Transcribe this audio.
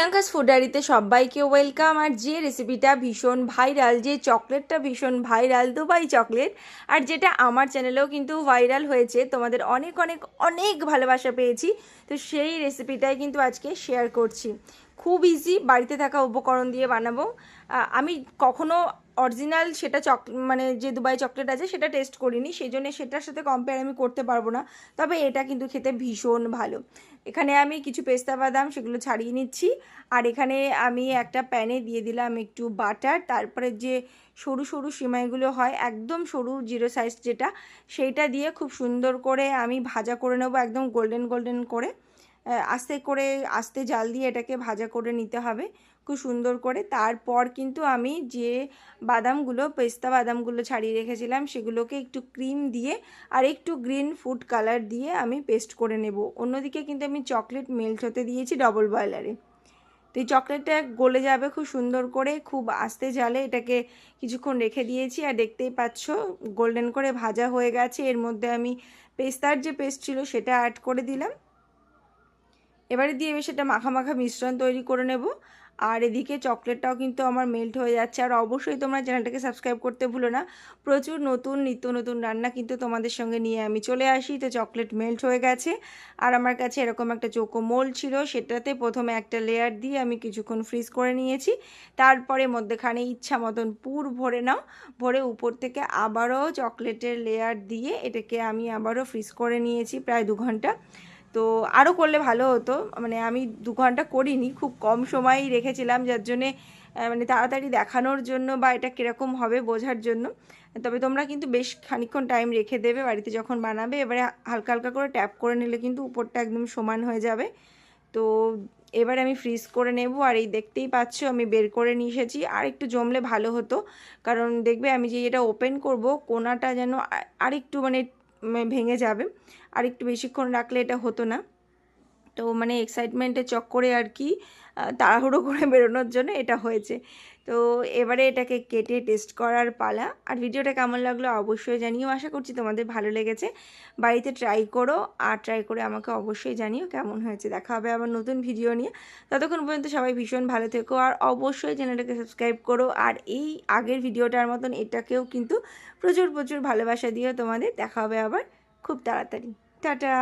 Priyanka's food ডায়েরিতে সবাইকে welcome. আর যে রেসিপিটা ভীষণ ভাইরাল, যে চকলেটটা ভীষণ ভাইরাল, দুবাই চকলেট, আর যেটা আমার চ্যানেলেও কিন্তু ভাইরাল হয়েছে, তোমাদের অনেক অনেক অনেক ভালোবাসা পেয়েছি, তো সেই রেসিপিটাই কিন্তু আজকে শেয়ার করছি। খুব ইজি, বাড়িতে থাকা উপকরণ দিয়ে বানাবো। আমি কখনো অরিজিনাল সেটা মানে যে দুবাই চকলেট আছে সেটা টেস্ট করিনি, সেই জন্য সেটার সাথে কম্পেয়ার আমি করতে পারবো না, তবে এটা কিন্তু খেতে ভীষণ ভালো। এখানে আমি কিছু পেস্তা বাদাম সেগুলো ছাড়িয়ে নিচ্ছি, আর এখানে আমি একটা প্যানে দিয়ে দিলাম একটু বাটার, তারপরে যে সরু সরু সিমাইগুলো হয়, একদম সরু জিরো সাইজ যেটা, সেইটা দিয়ে খুব সুন্দর করে আমি ভাজা করে নেবো, একদম গোল্ডেন গোল্ডেন করে। আস্তে জাল দিয়ে এটাকে ভাজা করে নিতে হবে খুব সুন্দর করে। তারপর কিন্তু আমি যে পেস্তা বাদামগুলো ছাড়িয়ে রেখেছিলাম সেগুলোকে একটু ক্রিম দিয়ে আর একটু গ্রিন ফুড কালার দিয়ে আমি পেস্ট করে নেব। অন্যদিকে কিন্তু আমি চকলেট মেল্ট হতে দিয়েছি ডবল বয়লারে। তো এই চকলেটটা গলে যাবে খুব সুন্দর করে, খুব আস্তে জালে এটাকে কিছুক্ষণ রেখে দিয়েছি। আর দেখতেই পাচ্ছ গোল্ডেন করে ভাজা হয়ে গেছে। এর মধ্যে আমি পেস্তার যে পেস্ট ছিল সেটা অ্যাড করে দিলাম। এবারে দিয়ে সেটা মাখা মাখা মিশ্রণ তৈরি করে নেব। আর এদিকে চকলেটটাও কিন্তু আমার মেল্ট হয়ে যাচ্ছে। আর অবশ্যই তোমরা চ্যানেলটাকে সাবস্ক্রাইব করতে ভুলো না, প্রচুর নতুন নিত্য নতুন রান্না কিন্তু তোমাদের সঙ্গে নিয়ে আমি চলে আসি। তো চকলেট মেল্ট হয়ে গেছে, আর আমার কাছে এরকম একটা চৌকো মোল্ড ছিল, সেটাতে প্রথমে একটা লেয়ার দিয়ে আমি কিছুক্ষণ ফ্রিজ করে নিয়েছি। তারপরে মধ্যেখানে ইচ্ছা মতন পুর ভরে নাও, ভরে উপর থেকে আবারও চকলেটের লেয়ার দিয়ে এটাকে আমি আবারও ফ্রিজ করে নিয়েছি প্রায় 2 ঘন্টা। তো আরও করলে ভালো হতো, মানে আমি 2 ঘন্টা করিনি, খুব কম সময়ই রেখেছিলাম, যার জন্যে মানে তাড়াতাড়ি দেখানোর জন্য বা এটা কীরকম হবে বোঝার জন্য। তবে তোমরা কিন্তু বেশ খানিকক্ষণ টাইম রেখে দেবে বাড়িতে যখন বানাবে। এবারে হালকা হালকা করে ট্যাপ করে নিলে কিন্তু উপরটা একদম সমান হয়ে যাবে। তো এবারে আমি ফ্রিজ করে নেব। আর এই দেখতেই পাচ্ছ আমি বের করে নিয়ে এসেছি। আর একটু জমলে ভালো হতো, কারণ দেখবে আমি যে এটা ওপেন করব কোনাটা যেন আরেকটু মানে ভেঙে যাবে, আর একটু বেশিক্ষণ রাখলে এটা হতো না। তো মানে এক্সাইটমেন্টের চক্করে আর কি, তাড়াহুড়ো করে বেরোনোর জন্য এটা হয়েছে। তো এবারে এটাকে কেটে টেস্ট করার পালা। আর ভিডিওটা কেমন লাগলো অবশ্যই জানিও, আশা করছি তোমাদের ভালো লেগেছে। বাড়িতে ট্রাই করো, আর ট্রাই করে আমাকে অবশ্যই জানিও কেমন হয়েছে। দেখা হবে আবার নতুন ভিডিও নিয়ে, ততক্ষণ পর্যন্ত সবাই ভীষণ ভালো থেকো, আর অবশ্যই চ্যানেলটাকে সাবস্ক্রাইব করো। আর এই আগের ভিডিওটার মতন এটাকেও কিন্তু প্রচুর প্রচুর ভালোবাসা দিও তোমাদের। দেখা হবে আবার খুব তাড়াতাড়ি। টাটা।